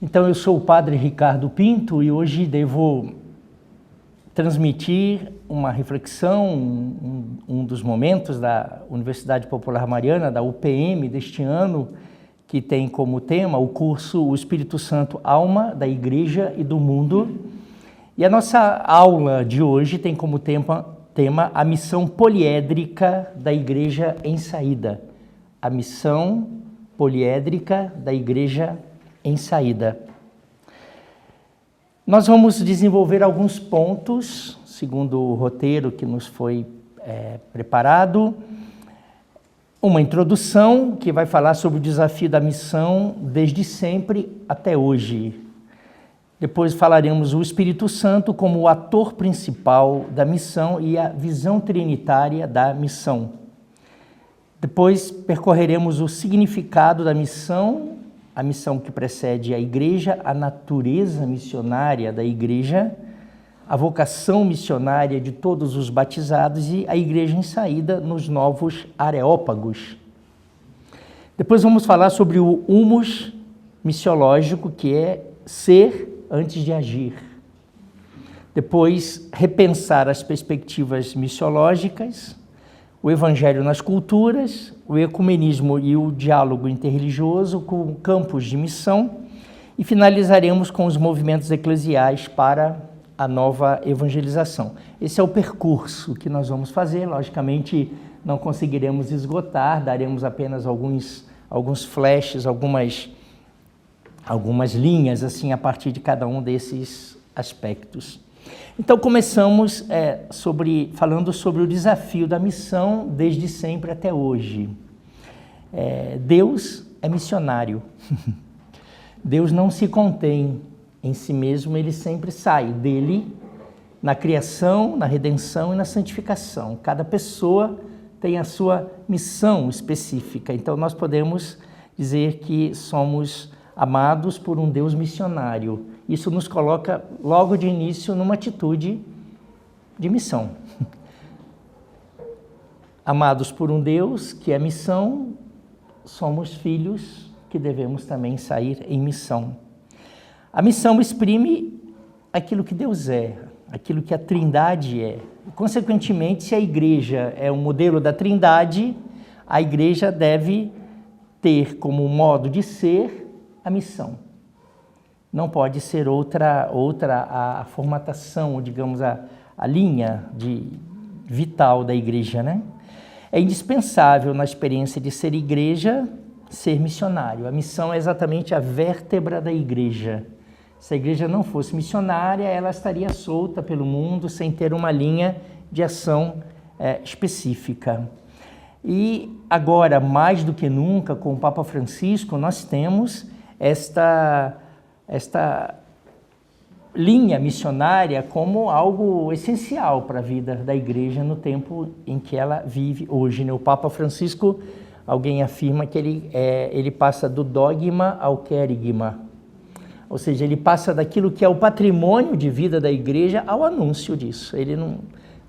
Então, eu sou o Padre Ricardo Pinto e hoje devo transmitir uma reflexão, um dos momentos da Universidade Popular Mariana, da UPM deste ano, que tem como tema o curso O Espírito Santo, Alma da Igreja e do Mundo. E a nossa aula de hoje tem como tema a missão poliédrica da Igreja em saída. A missão poliédrica da Igreja em saída. Nós vamos desenvolver alguns pontos, segundo o roteiro que nos foi preparado. Uma introdução que vai falar sobre o desafio da missão desde sempre até hoje. Depois falaremos o Espírito Santo como o ator principal da missão e a visão trinitária da missão. Depois percorreremos o significado da missão, a missão que precede a igreja, a natureza missionária da igreja, a vocação missionária de todos os batizados e a igreja em saída nos novos areópagos. Depois vamos falar sobre o humus missiológico, que é ser antes de agir. Depois, repensar as perspectivas missiológicas, o evangelho nas culturas, o ecumenismo e o diálogo interreligioso com campos de missão, e finalizaremos com os movimentos eclesiais para a nova evangelização. Esse é o percurso que nós vamos fazer. Logicamente, não conseguiremos esgotar, daremos apenas alguns flashes, algumas linhas assim a partir de cada um desses aspectos. Então, começamos falando sobre o desafio da missão desde sempre até hoje. Deus é missionário. Deus não se contém em si mesmo, ele sempre sai dele na criação, na redenção e na santificação. Cada pessoa tem a sua missão específica. Então, nós podemos dizer que somos amados por um Deus missionário. Isso nos coloca logo de início numa atitude de missão. Amados por um Deus que é missão, somos filhos que devemos também sair em missão. A missão exprime aquilo que Deus é, aquilo que a Trindade é. Consequentemente, se a igreja é um modelo da Trindade, a igreja deve ter como modo de ser a missão. Não pode ser outra a formatação, digamos, a linha vital da igreja, né? É indispensável na experiência de ser igreja, ser missionário. A missão é exatamente a vértebra da igreja. Se a igreja não fosse missionária, ela estaria solta pelo mundo sem ter uma linha de ação específica. E agora, mais do que nunca, com o Papa Francisco, nós temos esta linha missionária como algo essencial para a vida da igreja no tempo em que ela vive hoje. O Papa Francisco, alguém afirma que ele passa do dogma ao querigma, ou seja, ele passa daquilo que é o patrimônio de vida da igreja ao anúncio disso. Ele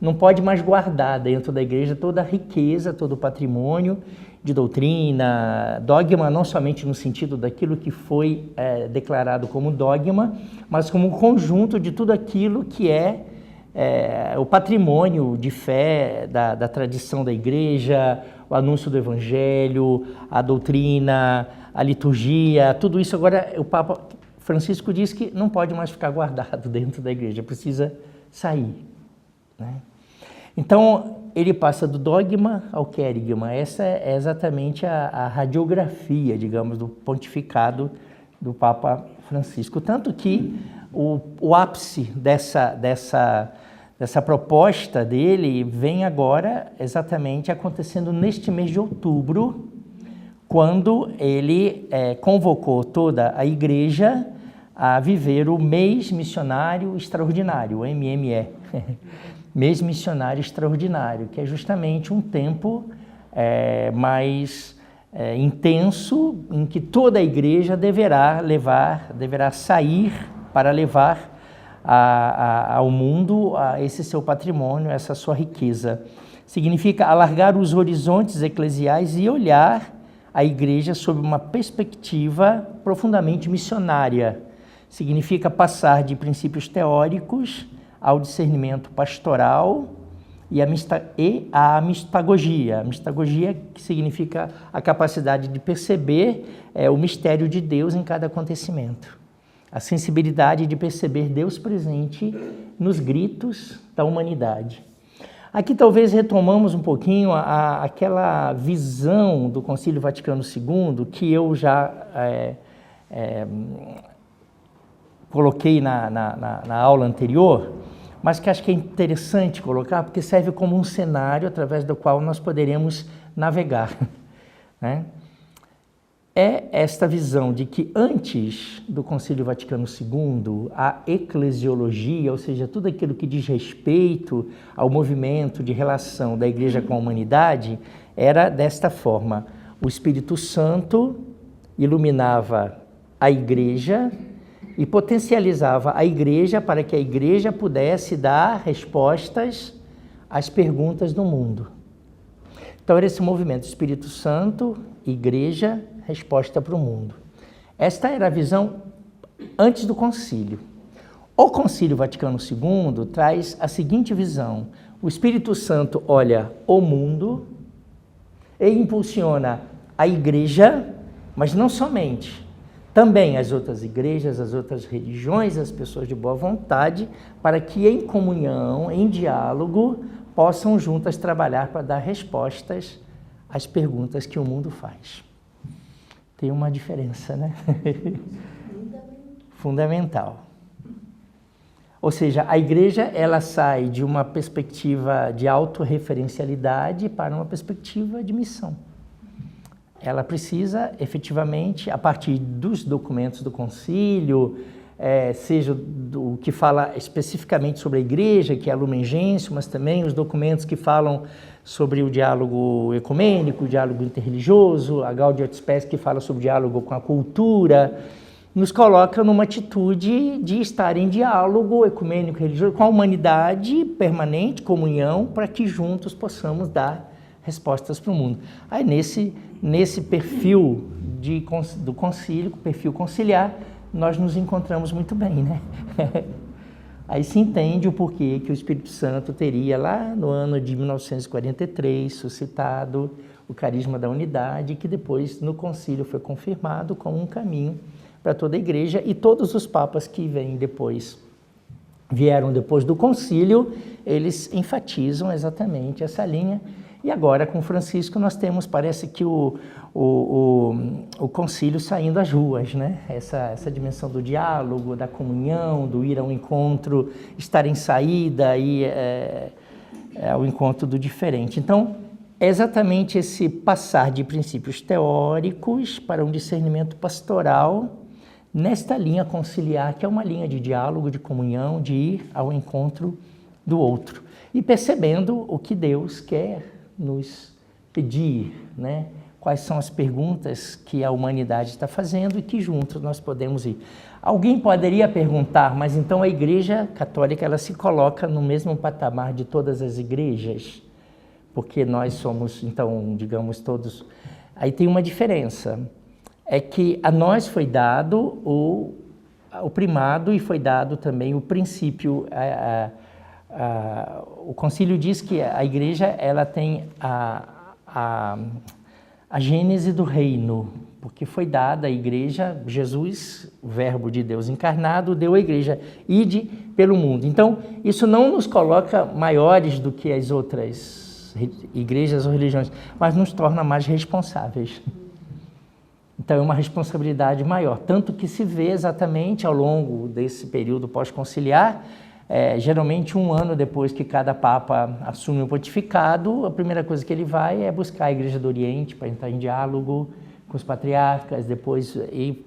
não pode mais guardar dentro da igreja toda a riqueza, todo o patrimônio de doutrina, dogma não somente no sentido daquilo que foi declarado como dogma, mas como um conjunto de tudo aquilo que é o patrimônio de fé da tradição da igreja, o anúncio do evangelho, a doutrina, a liturgia, tudo isso. Agora o Papa Francisco diz que não pode mais ficar guardado dentro da igreja, precisa sair, né? Então, ele passa do dogma ao querigma. Essa é exatamente a radiografia, digamos, do pontificado do Papa Francisco. Tanto que o ápice dessa proposta dele vem agora exatamente acontecendo neste mês de outubro, quando ele convocou toda a igreja a viver o mês missionário extraordinário, o MME. Mês missionário extraordinário, que é justamente um tempo mais intenso em que toda a igreja deverá sair para levar ao mundo esse seu patrimônio, essa sua riqueza. Significa alargar os horizontes eclesiais e olhar a igreja sob uma perspectiva profundamente missionária. Significa passar de princípios teóricos ao discernimento pastoral e a mistagogia. A mistagogia que significa a capacidade de perceber o mistério de Deus em cada acontecimento. A sensibilidade de perceber Deus presente nos gritos da humanidade. Aqui talvez retomamos um pouquinho aquela visão do Concílio Vaticano II que eu já coloquei na aula anterior, mas que acho que é interessante colocar, porque serve como um cenário através do qual nós poderemos navegar, né? É esta visão de que antes do Concílio Vaticano II, a eclesiologia, ou seja, tudo aquilo que diz respeito ao movimento de relação da Igreja com a humanidade, era desta forma: o Espírito Santo iluminava a Igreja e potencializava a Igreja para que a Igreja pudesse dar respostas às perguntas do mundo. Então era esse movimento: Espírito Santo, Igreja, resposta para o mundo. Esta era a visão antes do concílio. O Concílio Vaticano II traz a seguinte visão: o Espírito Santo olha o mundo e impulsiona a Igreja, mas não somente, também as outras igrejas, as outras religiões, as pessoas de boa vontade, para que em comunhão, em diálogo, possam juntas trabalhar para dar respostas às perguntas que o mundo faz. Tem uma diferença, né? Fundamental. Ou seja, a igreja ela sai de uma perspectiva de autorreferencialidade para uma perspectiva de missão. Ela precisa, efetivamente, a partir dos documentos do concílio, seja o que fala especificamente sobre a igreja, que é a Lumen Gentium, mas também os documentos que falam sobre o diálogo ecumênico, o diálogo interreligioso, a Gaudium et Spes, que fala sobre o diálogo com a cultura, nos coloca numa atitude de estar em diálogo ecumênico religioso com a humanidade permanente, comunhão, para que juntos possamos dar respostas para o mundo. Aí nesse perfil do concílio, perfil conciliar, nós nos encontramos muito bem, né? Aí se entende o porquê que o Espírito Santo teria lá no ano de 1943 suscitado o carisma da unidade, que depois no concílio foi confirmado como um caminho para toda a igreja, e todos os papas que vieram depois do concílio, eles enfatizam exatamente essa linha. E agora com Francisco nós temos, parece que o concílio saindo às ruas, né? Essa dimensão do diálogo, da comunhão, do ir ao encontro, estar em saída e ao encontro do diferente. Então, é exatamente esse passar de princípios teóricos para um discernimento pastoral nesta linha conciliar, que é uma linha de diálogo, de comunhão, de ir ao encontro do outro. E percebendo o que Deus quer nos pedir, né? Quais são as perguntas que a humanidade está fazendo e que juntos nós podemos ir. Alguém poderia perguntar, mas então a Igreja Católica ela se coloca no mesmo patamar de todas as igrejas? Porque nós somos, então, digamos, todos... Aí tem uma diferença, é que a nós foi dado o primado e foi dado também o princípio... o concílio diz que a igreja ela tem a gênese do reino, porque foi dada à igreja, Jesus, o verbo de Deus encarnado, deu à igreja, ide pelo mundo. Então, isso não nos coloca maiores do que as outras igrejas ou religiões, mas nos torna mais responsáveis. Então, é uma responsabilidade maior, tanto que se vê exatamente ao longo desse período pós-conciliar. Geralmente, um ano depois que cada Papa assume o pontificado, a primeira coisa que ele vai é buscar a Igreja do Oriente para entrar em diálogo com os patriarcas, depois, e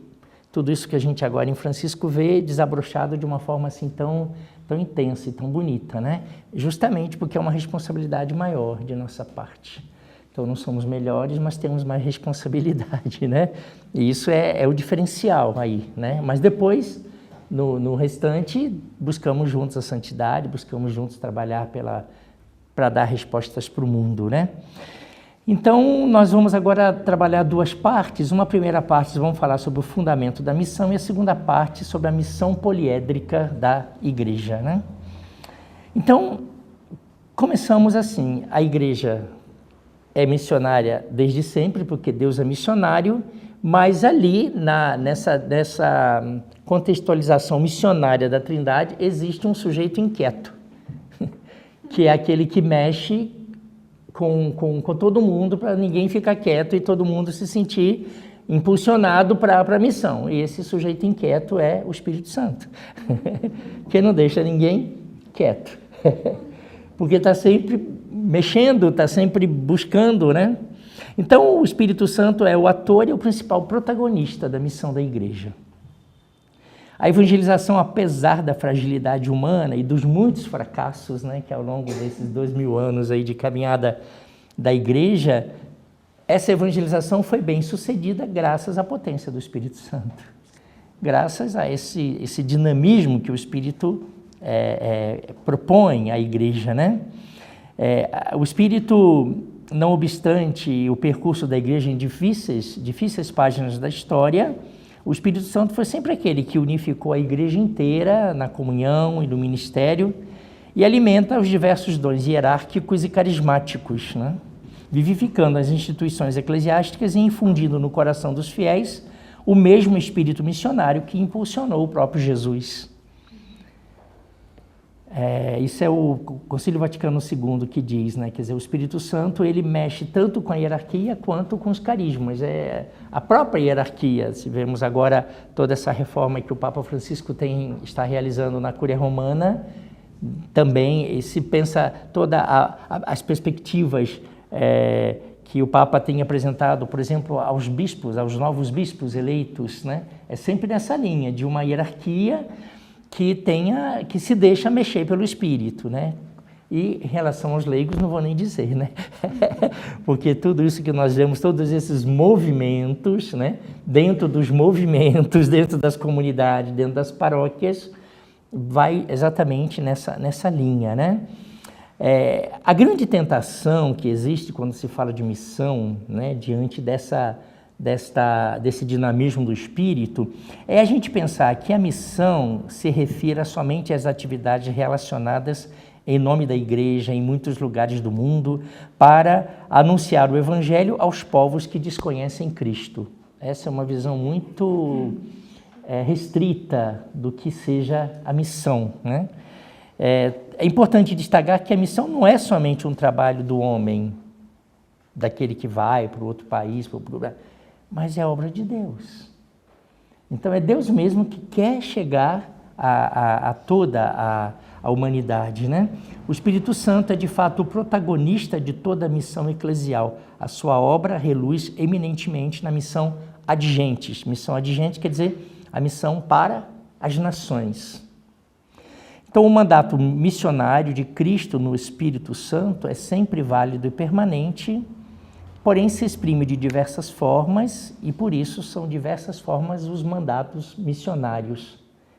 tudo isso que a gente agora em Francisco vê desabrochado de uma forma assim tão intensa e tão bonita, né? Justamente porque é uma responsabilidade maior de nossa parte. Então, não somos melhores, mas temos mais responsabilidade, né? E isso é o diferencial aí, né? Mas depois... No restante, buscamos juntos a santidade, buscamos juntos trabalhar para dar respostas para o mundo, né? Então, nós vamos agora trabalhar duas partes. Uma primeira parte, vamos falar sobre o fundamento da missão, e a segunda parte sobre a missão poliédrica da igreja, né? Então, começamos assim: a igreja é missionária desde sempre, porque Deus é missionário, mas ali, nessa contextualização missionária da Trindade, existe um sujeito inquieto, que é aquele que mexe com todo mundo, para ninguém ficar quieto e todo mundo se sentir impulsionado para a missão. E esse sujeito inquieto é o Espírito Santo, que não deixa ninguém quieto, porque está sempre mexendo, está sempre buscando, né? Então, o Espírito Santo é o ator e o principal protagonista da missão da igreja. A evangelização, apesar da fragilidade humana e dos muitos fracassos, né, que ao longo desses 2000 anos aí de caminhada da igreja, essa evangelização foi bem sucedida graças à potência do Espírito Santo, graças a esse dinamismo que o Espírito propõe à igreja, né? O Espírito, não obstante o percurso da igreja em difíceis páginas da história, o Espírito Santo foi sempre aquele que unificou a igreja inteira na comunhão e no ministério e alimenta os diversos dons hierárquicos e carismáticos, né? Vivificando as instituições eclesiásticas e infundindo no coração dos fiéis o mesmo espírito missionário que impulsionou o próprio Jesus. Isso é o Concílio Vaticano II que diz, né? Quer dizer, o Espírito Santo, ele mexe tanto com a hierarquia quanto com os carismas. A própria hierarquia, se vemos agora toda essa reforma que o Papa Francisco está realizando na Cúria Romana, também se pensa todas as perspectivas que o Papa tem apresentado, por exemplo, aos bispos, aos novos bispos eleitos, né? É sempre nessa linha de uma hierarquia que se deixa mexer pelo Espírito, né? E em relação aos leigos, não vou nem dizer, né? Porque tudo isso que nós vemos, todos esses movimentos, né? Dentro dos movimentos, dentro das comunidades, dentro das paróquias, vai exatamente nessa linha, né? A grande tentação que existe quando se fala de missão, né? Diante desse dinamismo do Espírito, é a gente pensar que a missão se refira somente às atividades relacionadas em nome da igreja em muitos lugares do mundo para anunciar o Evangelho aos povos que desconhecem Cristo. Essa é uma visão muito restrita do que seja a missão, né? É importante destacar que a missão não é somente um trabalho do homem, daquele que vai para outro país, mas é obra de Deus. Então é Deus mesmo que quer chegar a toda a humanidade, né? O Espírito Santo é de fato o protagonista de toda a missão eclesial. A sua obra reluz eminentemente na missão adigentes. Missão adigente quer dizer a missão para as nações. Então o mandato missionário de Cristo no Espírito Santo é sempre válido e permanente, porém se exprime de diversas formas e por isso são diversas formas os mandatos missionários,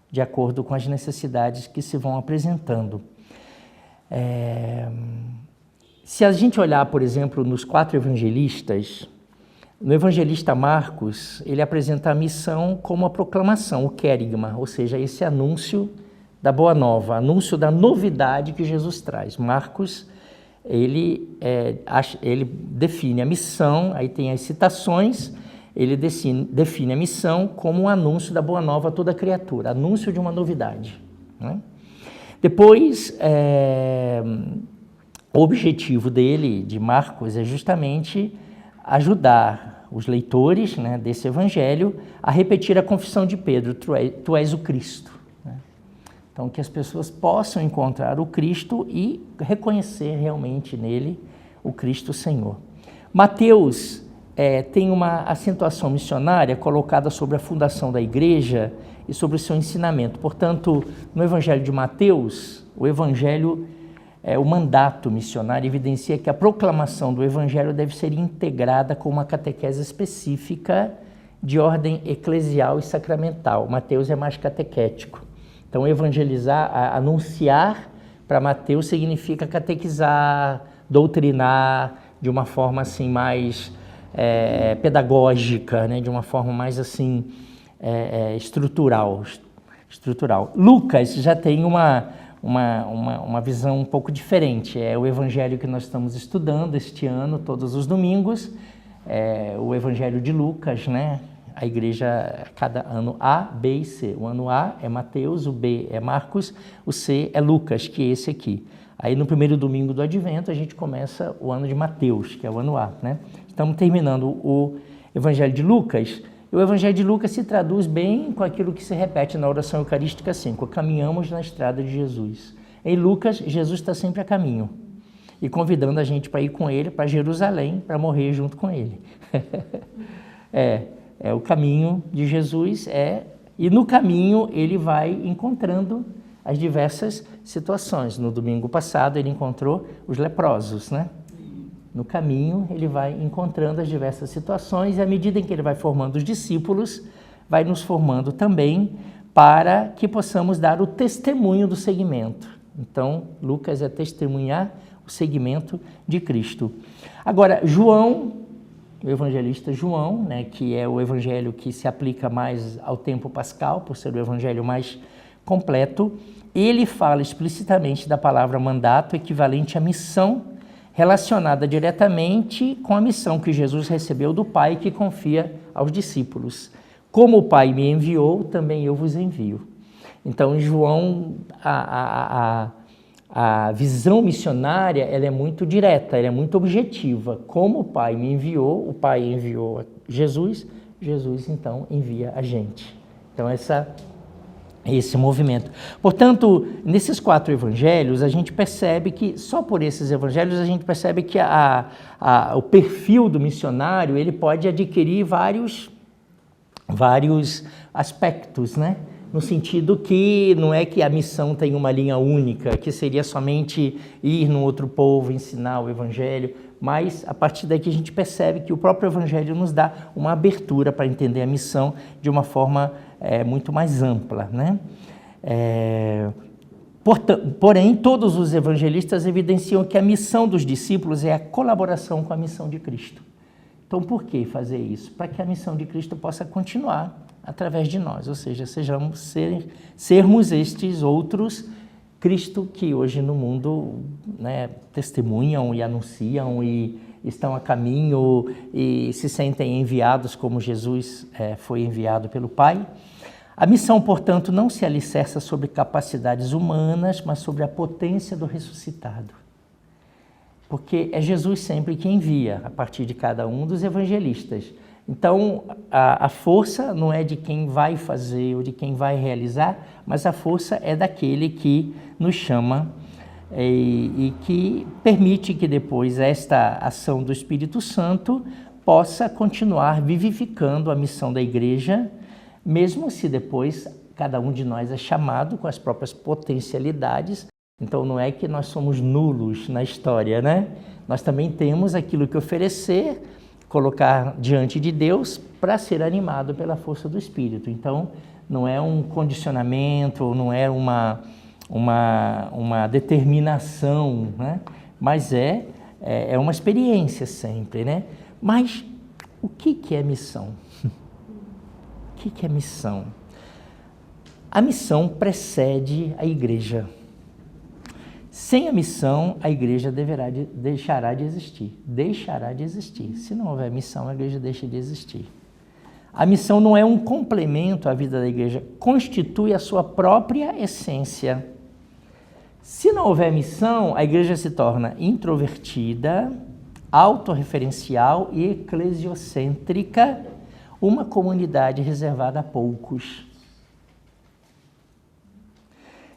de acordo com as necessidades que se vão apresentando. Se a gente olhar, por exemplo, nos 4 evangelistas, no evangelista Marcos, ele apresenta a missão como a proclamação, o querigma, ou seja, esse anúncio da boa nova, anúncio da novidade que Jesus traz. Marcos, ele define a missão, aí tem as citações, ele define a missão como um anúncio da boa nova a toda criatura, anúncio de uma novidade, né? Depois, o objetivo de Marcos, é justamente ajudar os leitores, né, desse evangelho a repetir a confissão de Pedro, tu és o Cristo. Então, que as pessoas possam encontrar o Cristo e reconhecer realmente nele o Cristo Senhor. Mateus tem uma acentuação missionária colocada sobre a fundação da igreja e sobre o seu ensinamento. Portanto, no Evangelho de Mateus, o mandato missionário evidencia que a proclamação do Evangelho deve ser integrada com uma catequese específica de ordem eclesial e sacramental. Mateus é mais catequético. Então, evangelizar, anunciar para Mateus significa catequizar, doutrinar, de uma forma assim mais pedagógica, né? De uma forma mais assim estrutural. Lucas já tem uma visão um pouco diferente. É o evangelho que nós estamos estudando este ano, todos os domingos, o evangelho de Lucas, né? A igreja, cada ano A, B e C. O ano A é Mateus, o B é Marcos, o C é Lucas, que é esse aqui. Aí no primeiro domingo do Advento a gente começa o ano de Mateus, que é o ano A, né? Estamos terminando o evangelho de Lucas. E o evangelho de Lucas se traduz bem com aquilo que se repete na oração eucarística 5. Caminhamos na estrada de Jesus. Em Lucas, Jesus está sempre a caminho e convidando a gente para ir com ele para Jerusalém, para morrer junto com ele. O caminho de Jesus e no caminho ele vai encontrando as diversas situações. No domingo passado ele encontrou os leprosos, né? No caminho ele vai encontrando as diversas situações e à medida em que ele vai formando os discípulos, vai nos formando também para que possamos dar o testemunho do seguimento. Então, Lucas é testemunhar o seguimento de Cristo. Agora, João, o evangelista João, né, que é o evangelho que se aplica mais ao tempo pascal, por ser o evangelho mais completo, ele fala explicitamente da palavra mandato, equivalente à missão, relacionada diretamente com a missão que Jesus recebeu do Pai, que confia aos discípulos. Como o Pai me enviou, também eu vos envio. Então, em João, a visão missionária ela é muito direta, ela é muito objetiva. Como o Pai me enviou, o Pai enviou Jesus, Jesus então envia a gente. Então, esse movimento. Portanto, nesses 4 evangelhos, a gente percebe que, só por esses evangelhos, a gente percebe que o perfil do missionário, ele pode adquirir vários aspectos, né? No sentido que não é que a missão tem uma linha única, que seria somente ir no outro povo, ensinar o evangelho, mas a partir daqui a gente percebe que o próprio evangelho nos dá uma abertura para entender a missão de uma forma muito mais ampla, né? Porém, todos os evangelistas evidenciam que a missão dos discípulos é a colaboração com a missão de Cristo. Então, por que fazer isso? Para que a missão de Cristo possa continuar através de nós, ou seja, sermos estes outros Cristo que hoje no mundo, né, testemunham e anunciam e estão a caminho e se sentem enviados como Jesus foi enviado pelo Pai. A missão, portanto, não se alicerça sobre capacidades humanas, mas sobre a potência do ressuscitado. Porque é Jesus sempre que envia, a partir de cada um dos evangelistas. Então, a força não é de quem vai fazer ou de quem vai realizar, mas a força é daquele que nos chama e que permite que depois esta ação do Espírito Santo possa continuar vivificando a missão da igreja, mesmo se depois cada um de nós é chamado com as próprias potencialidades. Então não é que nós somos nulos na história, né? Nós também temos aquilo que oferecer, colocar diante de Deus para ser animado pela força do Espírito. Então não é um condicionamento, não é uma determinação, né? Mas é uma experiência sempre, né? Mas o que é missão? O que é missão? A missão precede a igreja. Sem a missão, a igreja deixará de existir. Deixará de existir. Se não houver missão, a igreja deixa de existir. A missão não é um complemento à vida da igreja, constitui a sua própria essência. Se não houver missão, a igreja se torna introvertida, autorreferencial e eclesiocêntrica, uma comunidade reservada a poucos.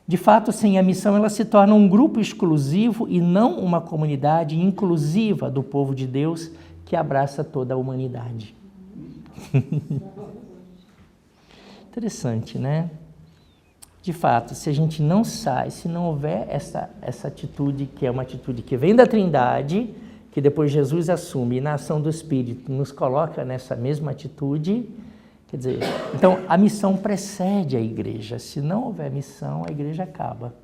De fato, sem a missão, ela se torna um grupo exclusivo e não uma comunidade inclusiva do povo de Deus que abraça toda a humanidade. Interessante, né? De fato, se a gente não sai, se não houver essa atitude, que é uma atitude que vem da Trindade, que depois Jesus assume e na ação do Espírito nos coloca nessa mesma atitude, quer dizer, então a missão precede a igreja. Se não houver missão, a igreja acaba,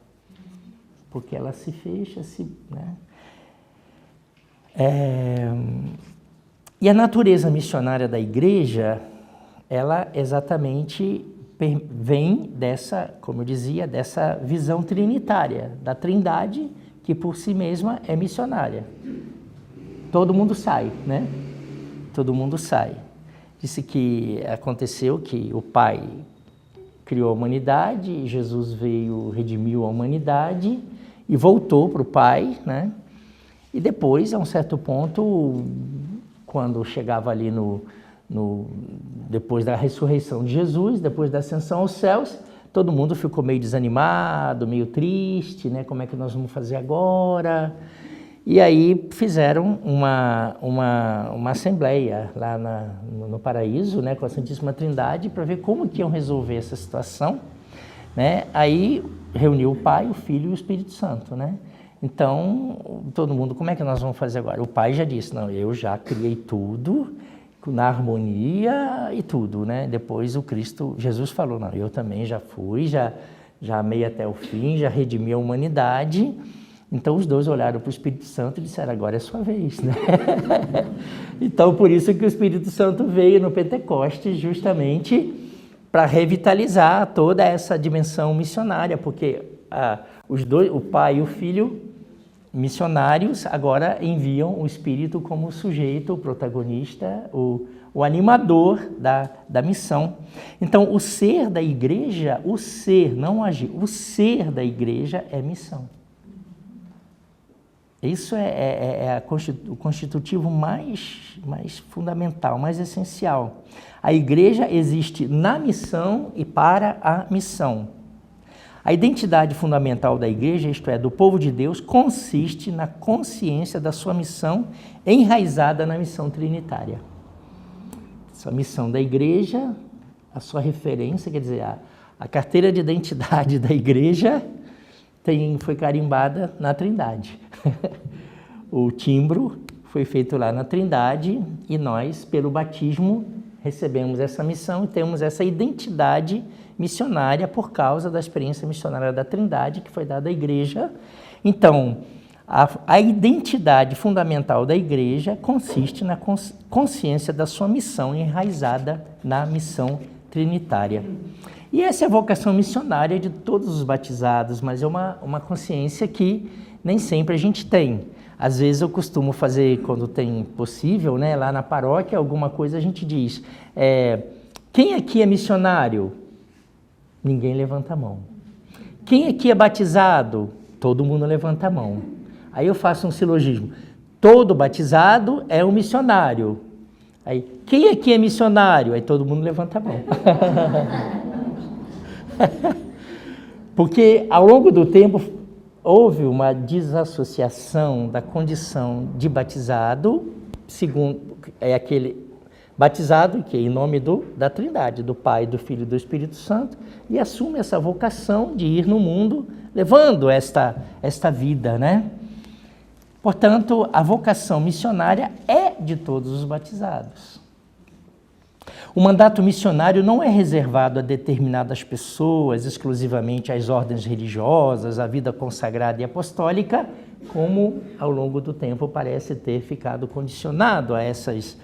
porque ela se fecha, né? E a natureza missionária da igreja, ela exatamente vem dessa, como eu dizia, dessa visão trinitária, da Trindade, que por si mesma é missionária. Todo mundo sai, né? Todo mundo sai. Disse que aconteceu que o Pai criou a humanidade, Jesus veio, redimiu a humanidade e voltou para o Pai, né? E depois, a um certo ponto, quando chegava ali depois da ressurreição de Jesus, depois da ascensão aos céus, todo mundo ficou meio desanimado, meio triste, né? Como é que nós vamos fazer agora? E aí fizeram uma assembleia lá no Paraíso, né, com a Santíssima Trindade, para ver como que iam resolver essa situação, né? Aí reuniu o Pai, o Filho e o Espírito Santo, né? Então, todo mundo, como é que nós vamos fazer agora? O Pai já disse, não, eu já criei tudo, na harmonia e tudo, né? Depois o Cristo, Jesus falou, não, eu também já fui, já amei até o fim, já redimi a humanidade. Então os dois olharam para o Espírito Santo e disseram, agora é sua vez, né? Então por isso que o Espírito Santo veio no Pentecostes justamente para revitalizar toda essa dimensão missionária, porque os dois, o Pai e o Filho, missionários, agora enviam o Espírito como sujeito, o protagonista, o animador da missão. Então, o ser da igreja, o ser, não agir, o ser da igreja é missão. Isso é o constitutivo mais fundamental, mais essencial. A igreja existe na missão e para a missão. A identidade fundamental da igreja, isto é, do povo de Deus, consiste na consciência da sua missão enraizada na missão trinitária. Essa missão da igreja, a sua referência, quer dizer, a carteira de identidade da igreja foi carimbada na Trindade. O timbro foi feito lá na Trindade e nós, pelo batismo, recebemos essa missão e temos essa identidade missionária por causa da experiência missionária da Trindade que foi dada à igreja. Então, a identidade fundamental da igreja consiste na consciência da sua missão enraizada na missão trinitária. E essa é a vocação missionária de todos os batizados, mas é uma consciência que nem sempre a gente tem. Às vezes eu costumo fazer, quando tem possível, né, lá na paróquia, alguma coisa a gente diz, quem aqui é missionário? Ninguém levanta a mão. Quem aqui é batizado? Todo mundo levanta a mão. Aí eu faço um silogismo. Todo batizado é um missionário. Aí, quem aqui é missionário? Aí todo mundo levanta a mão. Porque ao longo do tempo houve uma desassociação da condição de batizado, segundo aquele batizado que é em nome da Trindade, do Pai, do Filho e do Espírito Santo, e assume essa vocação de ir no mundo levando esta vida, né? Portanto, a vocação missionária é de todos os batizados. O mandato missionário não é reservado a determinadas pessoas, exclusivamente às ordens religiosas, à vida consagrada e apostólica, como ao longo do tempo parece ter ficado condicionado a essas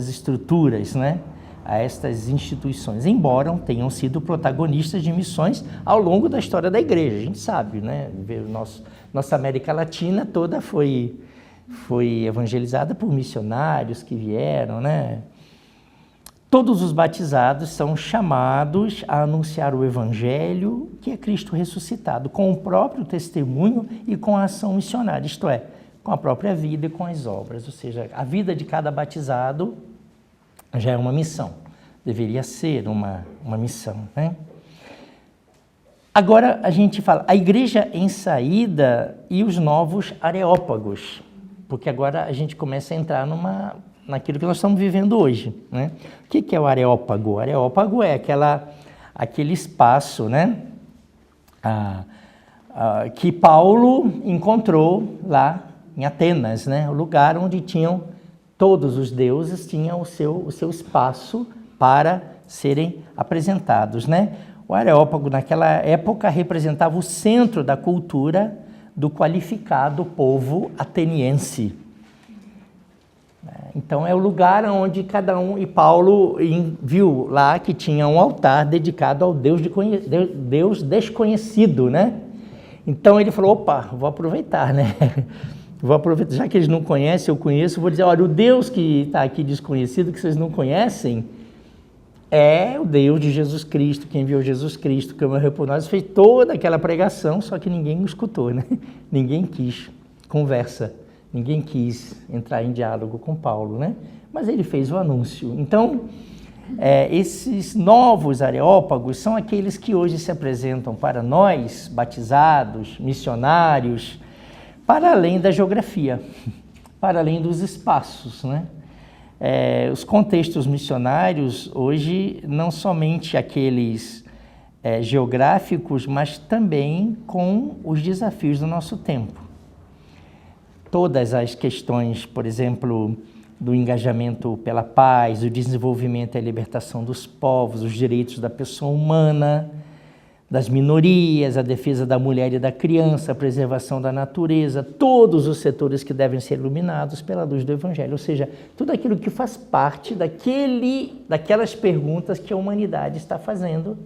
estruturas, né? A estas instituições, embora tenham sido protagonistas de missões ao longo da história da igreja. A gente sabe, né? Nossa América Latina toda foi evangelizada por missionários que vieram, né? Todos os batizados são chamados a anunciar o Evangelho, que é Cristo ressuscitado, com o próprio testemunho e com a ação missionária, isto é, com a própria vida e com as obras. Ou seja, a vida de cada batizado já é uma missão, deveria ser uma missão, né? Agora a gente fala, a igreja em saída e os novos areópagos, porque agora a gente começa a entrar naquilo que nós estamos vivendo hoje, né? O que é o areópago? O areópago é aquele espaço, né? Que Paulo encontrou lá em Atenas, né? O lugar onde todos os deuses tinham o seu espaço para serem apresentados, né? O Areópago, naquela época, representava o centro da cultura do qualificado povo ateniense. Então é o lugar onde cada um, e Paulo viu lá que tinha um altar dedicado ao Deus desconhecido, né? Então ele falou, opa, vou aproveitar, né? Vou aproveitar, já que eles não conhecem, eu conheço, vou dizer, olha, o Deus que está aqui desconhecido, que vocês não conhecem, é o Deus de Jesus Cristo, que enviou Jesus Cristo, que morreu por nós, fez toda aquela pregação, só que ninguém escutou, né? Ninguém quis conversa, ninguém quis entrar em diálogo com Paulo, né? Mas ele fez o anúncio. Então, esses novos areópagos são aqueles que hoje se apresentam para nós, batizados, missionários, para além da geografia, para além dos espaços, né? Os contextos missionários hoje, não somente aqueles geográficos, mas também com os desafios do nosso tempo. Todas as questões, por exemplo, do engajamento pela paz, o desenvolvimento e a libertação dos povos, os direitos da pessoa humana, das minorias, a defesa da mulher e da criança, a preservação da natureza, todos os setores que devem ser iluminados pela luz do Evangelho, ou seja, tudo aquilo que faz parte daquelas perguntas que a humanidade está fazendo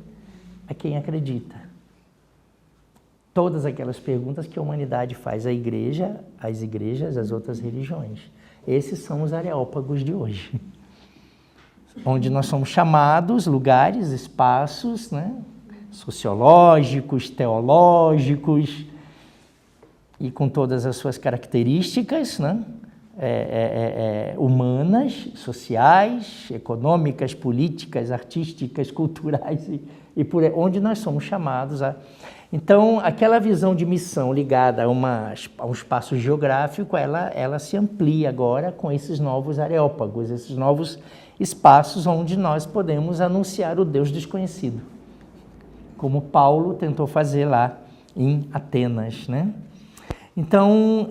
a quem acredita. Todas aquelas perguntas que a humanidade faz à igreja, às igrejas, às outras religiões. Esses são os areópagos de hoje, onde nós somos chamados, lugares, espaços, né? Sociológicos, teológicos, e com todas as suas características, né? Humanas, sociais, econômicas, políticas, artísticas, culturais, e por onde nós somos chamados a... Então, aquela visão de missão ligada a um espaço geográfico, ela se amplia agora com esses novos areópagos, esses novos espaços onde nós podemos anunciar o Deus desconhecido, como Paulo tentou fazer lá em Atenas, né? Então,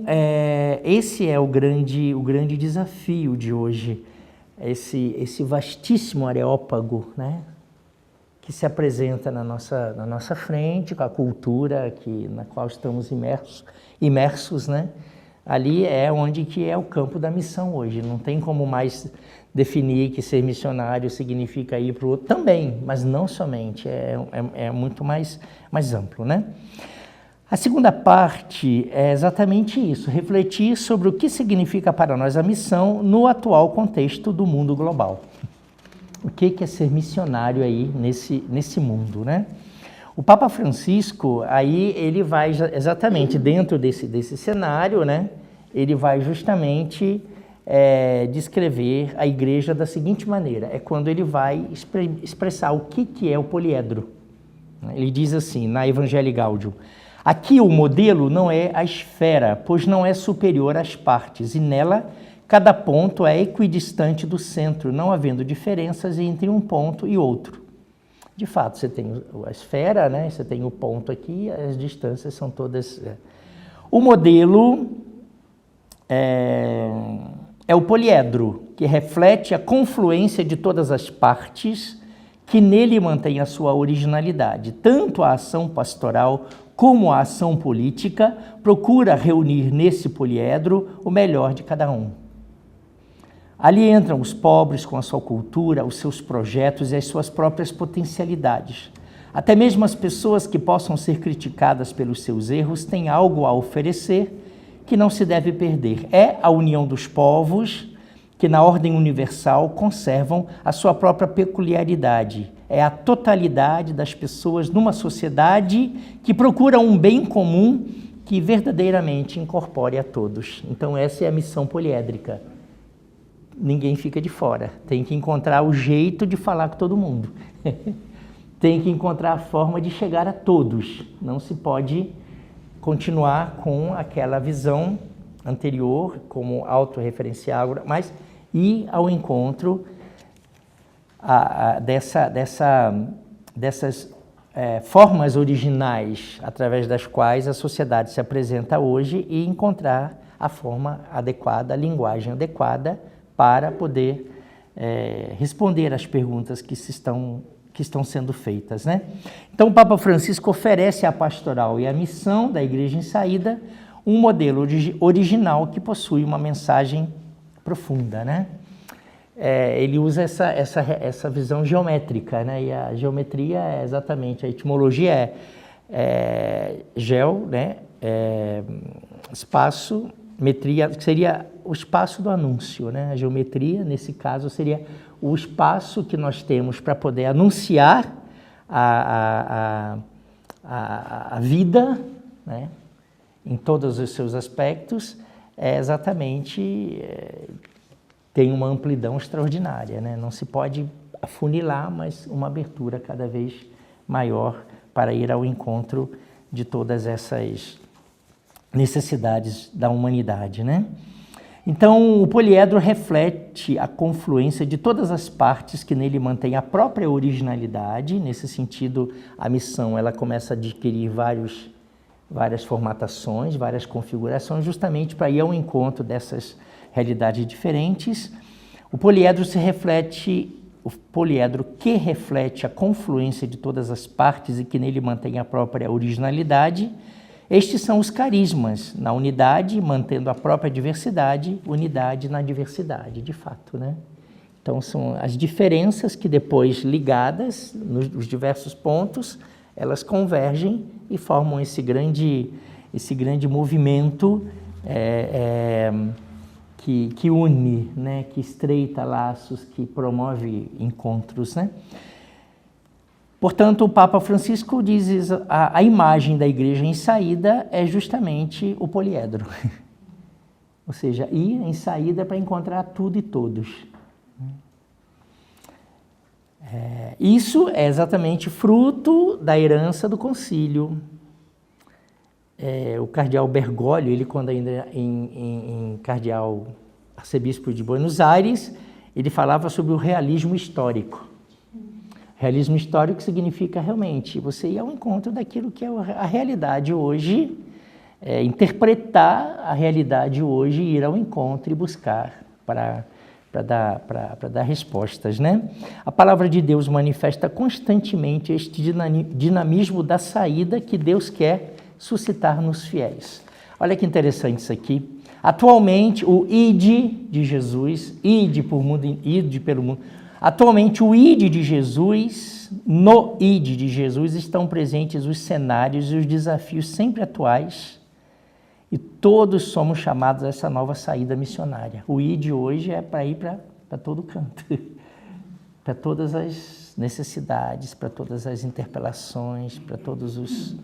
esse é o grande desafio de hoje, esse vastíssimo areópago, né? Que se apresenta na nossa frente, com a cultura na qual estamos imersos, né? Ali é onde que é o campo da missão hoje. Não tem como mais definir que ser missionário significa ir para o outro. Também, mas não somente. É muito mais amplo, né? A segunda parte é exatamente isso, refletir sobre o que significa para nós a missão no atual contexto do mundo global. O que é ser missionário aí nesse mundo, né? O Papa Francisco, aí ele vai exatamente dentro desse cenário, né? Ele vai justamente descrever a igreja da seguinte maneira, é quando ele vai expressar o que é o poliedro. Ele diz assim, na Evangelii Gaudium, aqui o modelo não é a esfera, pois não é superior às partes, e nela cada ponto é equidistante do centro, não havendo diferenças entre um ponto e outro. De fato, você tem a esfera, né? Você tem o ponto aqui, as distâncias são todas... O modelo é o poliedro, que reflete a confluência de todas as partes que nele mantém a sua originalidade. Tanto a ação pastoral como a ação política procura reunir nesse poliedro o melhor de cada um. Ali entram os pobres com a sua cultura, os seus projetos e as suas próprias potencialidades. Até mesmo as pessoas que possam ser criticadas pelos seus erros têm algo a oferecer que não se deve perder. É a união dos povos que, na ordem universal, conservam a sua própria peculiaridade. É a totalidade das pessoas numa sociedade que procura um bem comum que verdadeiramente incorpore a todos. Então, essa é a missão poliédrica. Ninguém fica de fora. Tem que encontrar o jeito de falar com todo mundo. Tem que encontrar a forma de chegar a todos. Não se pode continuar com aquela visão anterior, como autorreferencial, mas ir ao encontro dessas formas originais através das quais a sociedade se apresenta hoje e encontrar a forma adequada, a linguagem adequada para poder responder às perguntas que estão sendo feitas, né? Então, o Papa Francisco oferece à pastoral e à missão da Igreja em Saída um modelo original que possui uma mensagem profunda, né? Ele usa essa visão geométrica, né? E a geometria é exatamente, a etimologia geo, né? Espaço, metria, que seria o espaço do anúncio, né? A geometria, nesse caso, seria o espaço que nós temos para poder anunciar a vida, né? Em todos os seus aspectos, tem uma amplidão extraordinária, né? Não se pode afunilar, mas uma abertura cada vez maior para ir ao encontro de todas essas necessidades da humanidade, né? Então, o poliedro reflete a confluência de todas as partes que nele mantém a própria originalidade. Nesse sentido, a missão ela começa a adquirir várias formatações, várias configurações, justamente para ir ao encontro dessas realidades diferentes. O poliedro que reflete a confluência de todas as partes e que nele mantém a própria originalidade. Estes são os carismas, na unidade, mantendo a própria diversidade, unidade na diversidade, de fato, né? Então, são as diferenças que depois, ligadas nos diversos pontos, elas convergem e formam esse grande movimento que une, né? Que estreita laços, que promove encontros, né? Portanto, o Papa Francisco diz a imagem da igreja em saída é justamente o poliedro. Ou seja, ir em saída para encontrar tudo e todos. Isso é exatamente fruto da herança do concílio. O cardeal Bergoglio, ele quando ainda em cardeal arcebispo de Buenos Aires, ele falava sobre o realismo histórico. Realismo histórico significa realmente você ir ao encontro daquilo que é a realidade hoje, interpretar a realidade hoje, ir ao encontro e buscar para dar respostas, né? A palavra de Deus manifesta constantemente este dinamismo da saída que Deus quer suscitar nos fiéis. Olha que interessante isso aqui. Atualmente, o ide de Jesus, ide pelo mundo. Atualmente, o ide de Jesus, no ide de Jesus, estão presentes os cenários e os desafios sempre atuais e todos somos chamados a essa nova saída missionária. O ide hoje é para ir para todo canto, para todas as necessidades, para todas as interpelações, para todas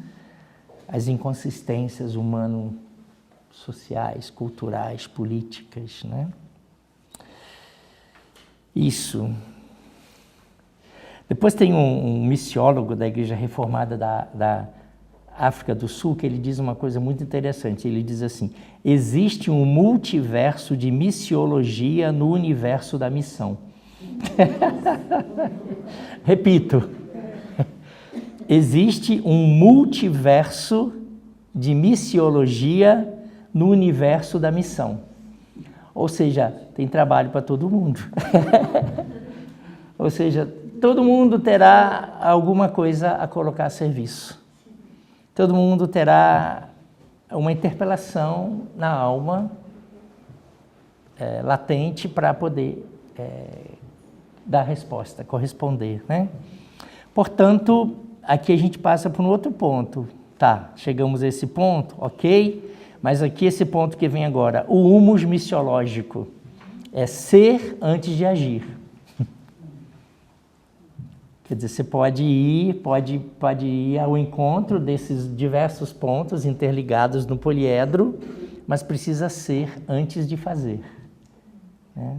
as inconsistências humano-sociais, culturais, políticas, né? Isso. Depois tem um missiólogo da Igreja Reformada da África do Sul que ele diz uma coisa muito interessante. Ele diz assim: existe um multiverso de missiologia no universo da missão. Repito. Existe um multiverso de missiologia no universo da missão. Ou seja, tem trabalho para todo mundo. Ou seja, todo mundo terá alguma coisa a colocar a serviço. Todo mundo terá uma interpelação na alma latente para poder dar resposta, corresponder, né? Portanto, aqui a gente passa por um outro ponto. Tá, chegamos a esse ponto, ok? Mas aqui esse ponto que vem agora, o humus missiológico, é ser antes de agir. Quer dizer, você pode ir ao encontro desses diversos pontos interligados no poliedro, mas precisa ser antes de fazer, né?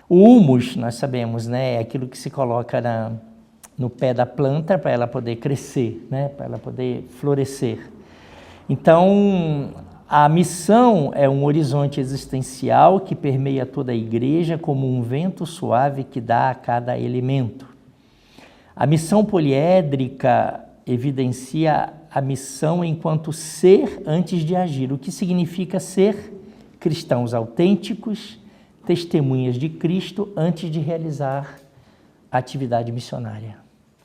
O humus, nós sabemos, né, é aquilo que se coloca no pé da planta para ela poder crescer, né, para ela poder florescer. Então, a missão é um horizonte existencial que permeia toda a igreja como um vento suave que dá a cada elemento. A missão poliédrica evidencia a missão enquanto ser antes de agir, o que significa ser cristãos autênticos, testemunhas de Cristo antes de realizar a atividade missionária.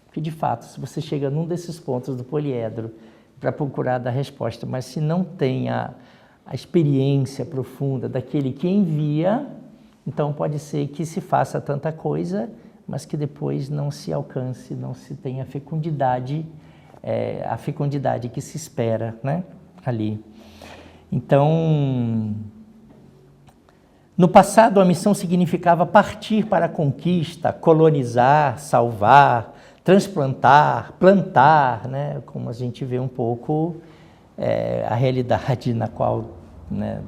Porque, de fato, se você chega num desses pontos do poliedro para procurar dar resposta, mas se não tem a experiência profunda daquele que envia, Então pode ser que se faça tanta coisa, mas que depois não se alcance, não se tenha fecundidade, a fecundidade que se espera, né, ali. Então, no passado a missão significava partir para a conquista, colonizar, salvar, transplantar, plantar, né, como a gente vê um pouco a realidade na qual, né,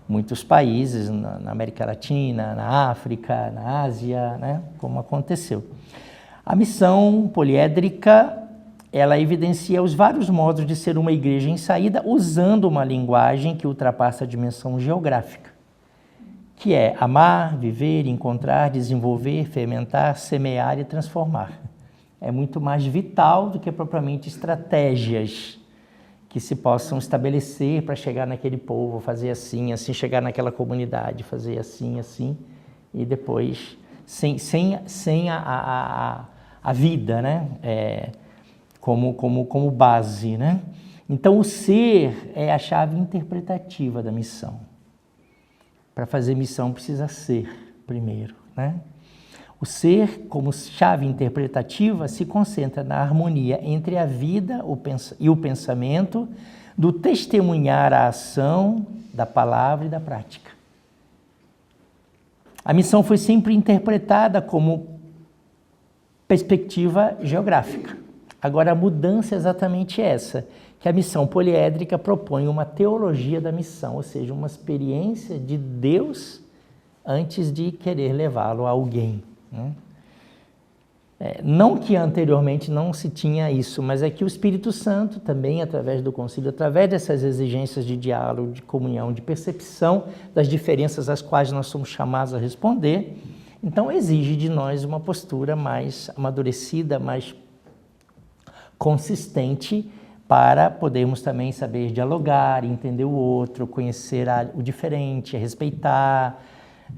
muitos países, na América Latina, na África, na Ásia, né, como aconteceu. A missão poliédrica, ela evidencia os vários modos de ser uma igreja em saída, usando uma linguagem que ultrapassa a dimensão geográfica, que é amar, viver, encontrar, desenvolver, fermentar, semear e transformar. É muito mais vital do que propriamente estratégias que se possam estabelecer para chegar naquele povo, fazer assim, assim, chegar naquela comunidade, fazer assim, assim, e depois, sem a vida, né? Como base, né? Então, o ser é a chave interpretativa da missão. Para fazer missão precisa ser primeiro, né? O ser, como chave interpretativa, se concentra na harmonia entre a vida e o pensamento, do testemunhar a ação, da palavra e da prática. A missão foi sempre interpretada como perspectiva geográfica. Agora, a mudança é exatamente essa, que a missão poliédrica propõe uma teologia da missão, ou seja, uma experiência de Deus antes de querer levá-lo a alguém. Não que anteriormente não se tinha isso, mas é que o Espírito Santo também, através do concílio, através dessas exigências de diálogo, de comunhão, de percepção das diferenças às quais nós somos chamados a responder, então exige de nós uma postura mais amadurecida, mais consistente, para podermos também saber dialogar, entender o outro, conhecer o diferente, respeitar,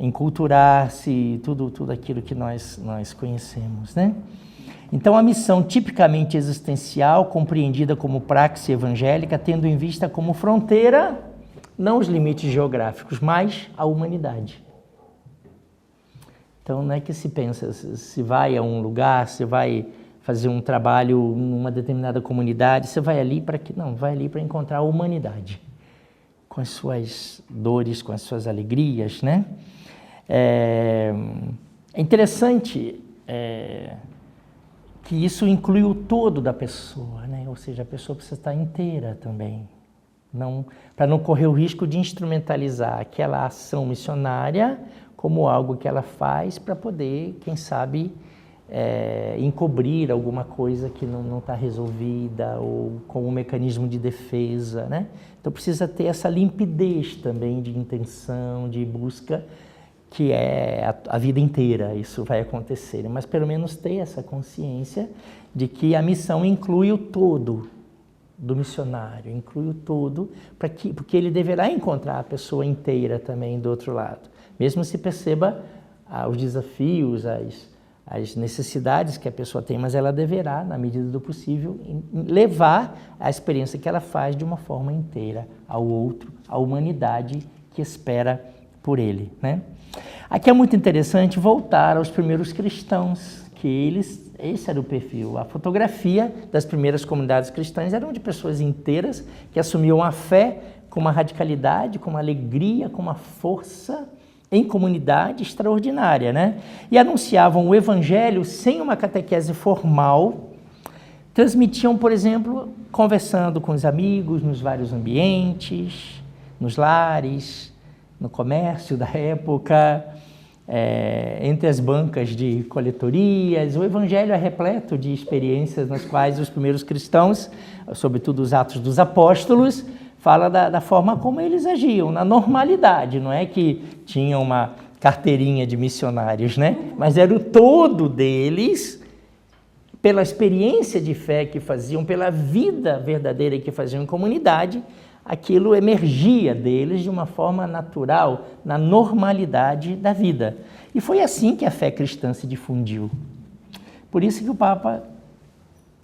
enculturar-se, tudo aquilo que nós conhecemos, né? Então, a missão tipicamente existencial, compreendida como praxe evangélica, tendo em vista como fronteira, não os limites geográficos, mas a humanidade. Então, não é que se pensa, se vai a um lugar, se vai fazer um trabalho numa determinada comunidade, você vai ali para quê? Não, vai ali para encontrar a humanidade, com as suas dores, com as suas alegrias, né? É interessante que isso inclui o todo da pessoa, né? Ou seja, a pessoa precisa estar inteira também, para não correr o risco de instrumentalizar aquela ação missionária como algo que ela faz para poder, quem sabe, encobrir alguma coisa que não está resolvida ou como um mecanismo de defesa, né? Então precisa ter essa limpidez também de intenção, de busca, que é a vida inteira, isso vai acontecer, mas pelo menos ter essa consciência de que a missão inclui o todo do missionário, inclui o todo, porque ele deverá encontrar a pessoa inteira também do outro lado, mesmo se perceba os desafios, as necessidades que a pessoa tem, mas ela deverá, na medida do possível, levar a experiência que ela faz de uma forma inteira ao outro, à humanidade que espera por ele, né? Aqui é muito interessante voltar aos primeiros cristãos, que esse era o perfil. A fotografia das primeiras comunidades cristãs eram de pessoas inteiras que assumiam a fé com uma radicalidade, com uma alegria, com uma força em comunidade extraordinária, né? E anunciavam o evangelho sem uma catequese formal, transmitiam, por exemplo, conversando com os amigos nos vários ambientes, nos lares, no comércio da época, entre as bancas de coletorias. O evangelho é repleto de experiências nas quais os primeiros cristãos, sobretudo os Atos dos Apóstolos, fala da forma como eles agiam, na normalidade, não é que tinham uma carteirinha de missionários, né? Mas era o todo deles, pela experiência de fé que faziam, pela vida verdadeira que faziam em comunidade, aquilo emergia deles de uma forma natural, na normalidade da vida. E foi assim que a fé cristã se difundiu. Por isso que o Papa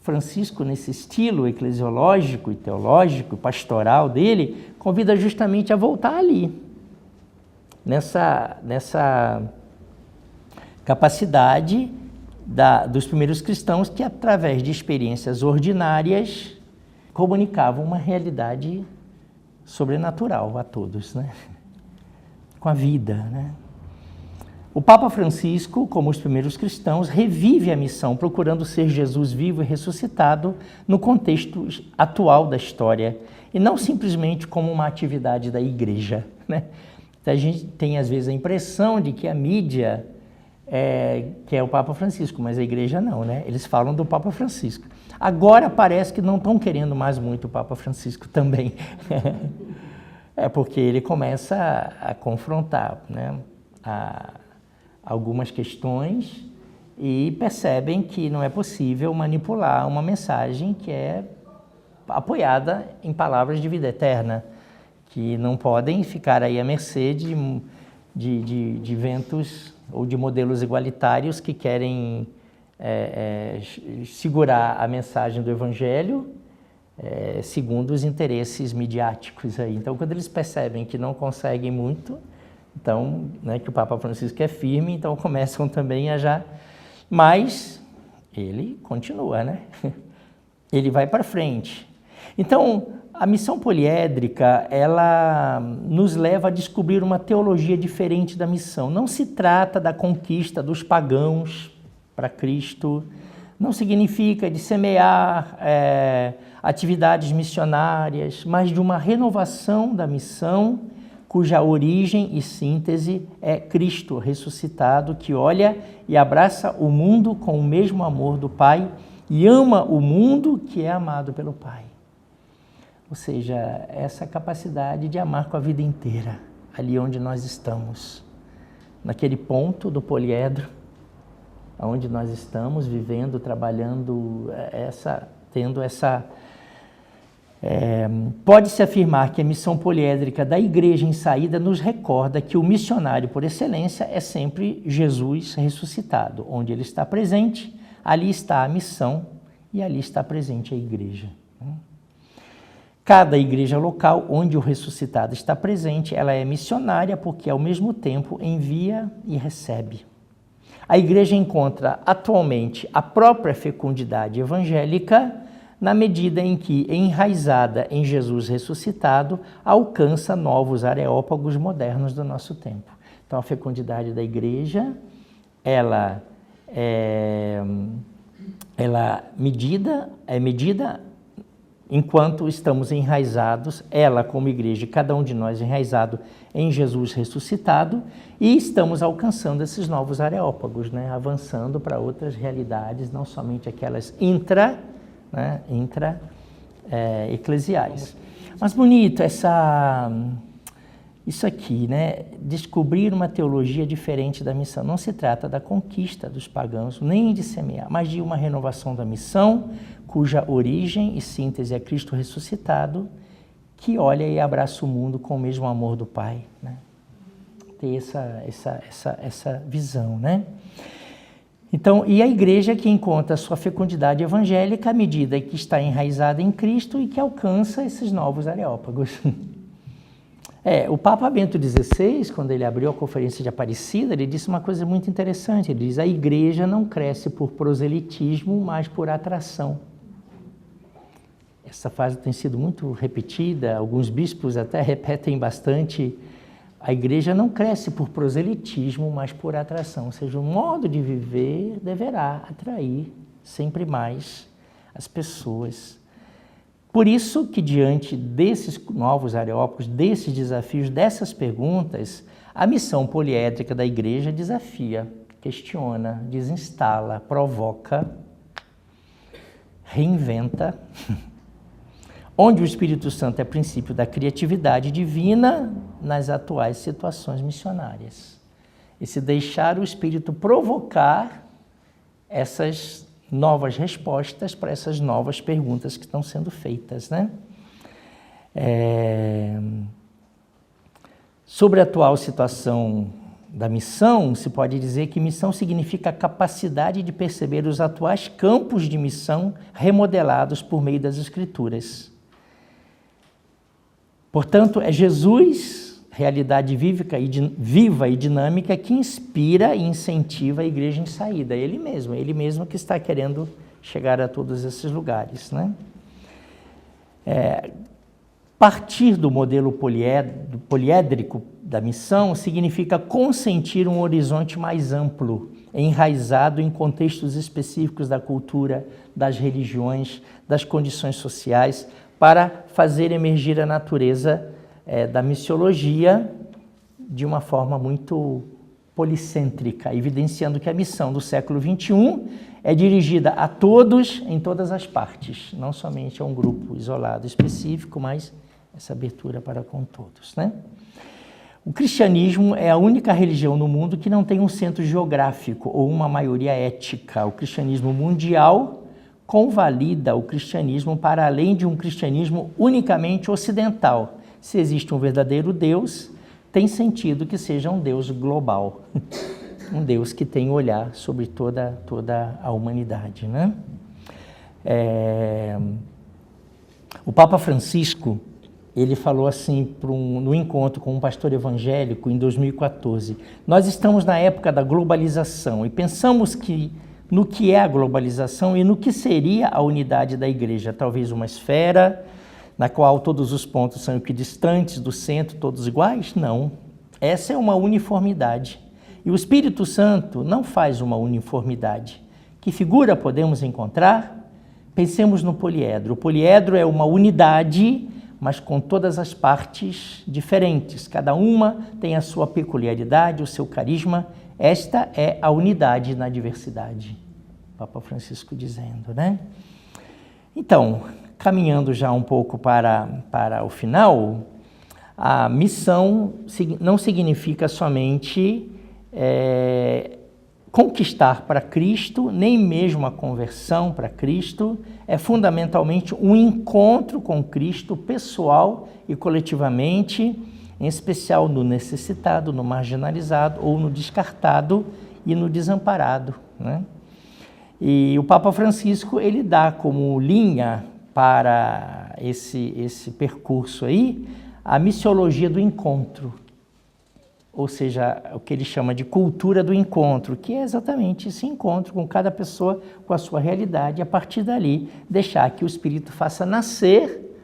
Francisco, nesse estilo eclesiológico e teológico, pastoral dele, convida justamente a voltar ali. nessa capacidade dos primeiros cristãos que, através de experiências ordinárias, comunicavam uma realidade sobrenatural a todos, né? Com a vida, né? O Papa Francisco, como os primeiros cristãos, revive a missão, procurando ser Jesus vivo e ressuscitado no contexto atual da história, e não simplesmente como uma atividade da igreja, né? A gente tem, às vezes, a impressão de que a mídia que é o Papa Francisco, mas a igreja não, né? Eles falam do Papa Francisco. Agora parece que não estão querendo mais muito o Papa Francisco também. Porque ele começa a confrontar, né, algumas questões e percebem que não é possível manipular uma mensagem que é apoiada em palavras de vida eterna, que não podem ficar aí à mercê de ventos ou de modelos igualitários que querem segurar a mensagem do Evangelho segundo os interesses midiáticos aí. Então, quando eles percebem que não conseguem muito, então, né, que o Papa Francisco é firme, então começam também a já... Mas ele continua, né? Ele vai para frente. Então, a missão poliédrica, ela nos leva a descobrir uma teologia diferente da missão. Não se trata da conquista dos pagãos para Cristo, não significa de semear atividades missionárias, mas de uma renovação da missão, cuja origem e síntese é Cristo ressuscitado, que olha e abraça o mundo com o mesmo amor do Pai e ama o mundo que é amado pelo Pai. Ou seja, essa capacidade de amar com a vida inteira, ali onde nós estamos, naquele ponto do poliedro, onde nós estamos vivendo, trabalhando, tendo essa... Pode-se afirmar que a missão poliédrica da Igreja em Saída nos recorda que o missionário por excelência é sempre Jesus ressuscitado. Onde ele está presente, ali está a missão e ali está presente a Igreja. Cada igreja local onde o ressuscitado está presente, ela é missionária porque ao mesmo tempo envia e recebe. A igreja encontra atualmente a própria fecundidade evangélica na medida em que, enraizada em Jesus ressuscitado, alcança novos areópagos modernos do nosso tempo. Então, a fecundidade da igreja, ela é medida enquanto estamos enraizados, ela como igreja, cada um de nós enraizado em Jesus ressuscitado, e estamos alcançando esses novos areópagos, né? Avançando para outras realidades, não somente aquelas eclesiais. Mas bonito isso aqui, né? Descobrir uma teologia diferente da missão. Não se trata da conquista dos pagãos, nem de semear, mas de uma renovação da missão, cuja origem e síntese é Cristo ressuscitado, que olha e abraça o mundo com o mesmo amor do Pai, né? Ter essa visão, né? Então, e a igreja que encontra a sua fecundidade evangélica à medida que está enraizada em Cristo e que alcança esses novos areópagos. O Papa Bento XVI, quando ele abriu a Conferência de Aparecida, ele disse uma coisa muito interessante. Ele diz: a igreja não cresce por proselitismo, mas por atração. Essa frase tem sido muito repetida, alguns bispos até repetem bastante. A igreja não cresce por proselitismo, mas por atração. Ou seja, o modo de viver deverá atrair sempre mais as pessoas. Por isso que, diante desses novos areópagos, desses desafios, dessas perguntas, a missão poliédrica da igreja desafia, questiona, desinstala, provoca, reinventa, onde o Espírito Santo é princípio da criatividade divina nas atuais situações missionárias. E se deixar o Espírito provocar essas novas respostas para essas novas perguntas que estão sendo feitas, né? Sobre a atual situação da missão, se pode dizer que missão significa a capacidade de perceber os atuais campos de missão remodelados por meio das Escrituras. Portanto, é Jesus realidade viva e dinâmica que inspira e incentiva a igreja em saída. Ele mesmo que está querendo chegar a todos esses lugares, né? Partir do modelo poliédrico da missão significa consentir um horizonte mais amplo, enraizado em contextos específicos da cultura, das religiões, das condições sociais, para fazer emergir a natureza da missiologia de uma forma muito policêntrica, evidenciando que a missão do século XXI é dirigida a todos em todas as partes, não somente a um grupo isolado específico, mas essa abertura para com todos, né? O cristianismo é a única religião no mundo que não tem um centro geográfico ou uma maioria ética. O cristianismo mundial convalida o cristianismo para além de um cristianismo unicamente ocidental. Se existe um verdadeiro Deus, tem sentido que seja um Deus global, um Deus que tem olhar sobre toda a humanidade, né? O Papa Francisco, ele falou assim no encontro com um pastor evangélico em 2014, nós estamos na época da globalização e pensamos no que é a globalização e no que seria a unidade da igreja, talvez uma esfera na qual todos os pontos são equidistantes do centro, todos iguais? Não. Essa é uma uniformidade. E o Espírito Santo não faz uma uniformidade. Que figura podemos encontrar? Pensemos no poliedro. O poliedro é uma unidade, mas com todas as partes diferentes. Cada uma tem a sua peculiaridade, o seu carisma. Esta é a unidade na diversidade. Papa Francisco dizendo, né? Então, caminhando já um pouco para o final, a missão não significa somente conquistar para Cristo, nem mesmo a conversão para Cristo, é fundamentalmente um encontro com Cristo pessoal e coletivamente, em especial no necessitado, no marginalizado ou no descartado e no desamparado, né? E o Papa Francisco, ele dá como linha para esse percurso aí a missiologia do encontro, ou seja, o que ele chama de cultura do encontro, que é exatamente esse encontro com cada pessoa, com a sua realidade, e a partir dali deixar que o Espírito faça nascer,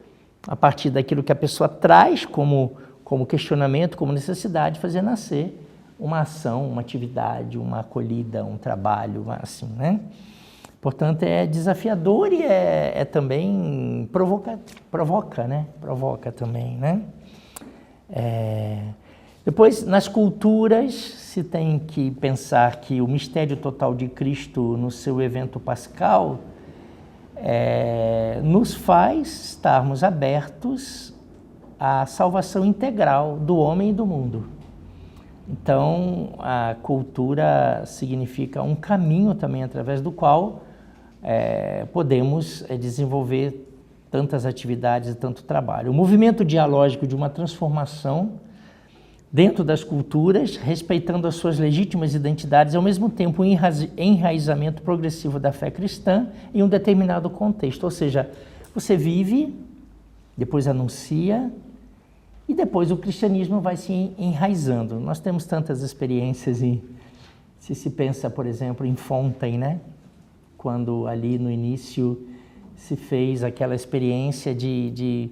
a partir daquilo que a pessoa traz como questionamento, como necessidade, fazer nascer uma ação, uma atividade, uma acolhida, um trabalho, assim, né? Portanto, é desafiador e é também provoca, né? Provoca também, né? Depois, nas culturas, se tem que pensar que o mistério total de Cristo no seu evento pascal nos faz estarmos abertos à salvação integral do homem e do mundo. Então, a cultura significa um caminho também através do qual podemos desenvolver tantas atividades e tanto trabalho. O movimento dialógico de uma transformação dentro das culturas, respeitando as suas legítimas identidades, ao mesmo tempo um enraizamento progressivo da fé cristã em um determinado contexto. Ou seja, você vive, depois anuncia, e depois o cristianismo vai se enraizando. Nós temos tantas experiências, e se pensa, por exemplo, em Fontaine, né? Quando ali no início se fez aquela experiência de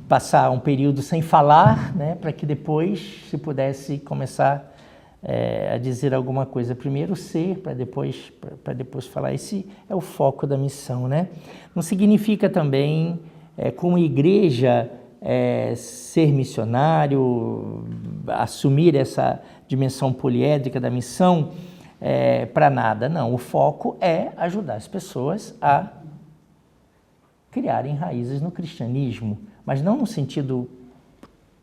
passar um período sem falar, né? Para que depois se pudesse começar a dizer alguma coisa. Primeiro ser, para depois falar. Esse é o foco da missão, né? Não significa também, como igreja, ser missionário, assumir essa dimensão poliédrica da missão para nada. Não, o foco é ajudar as pessoas a criarem raízes no cristianismo, mas não no sentido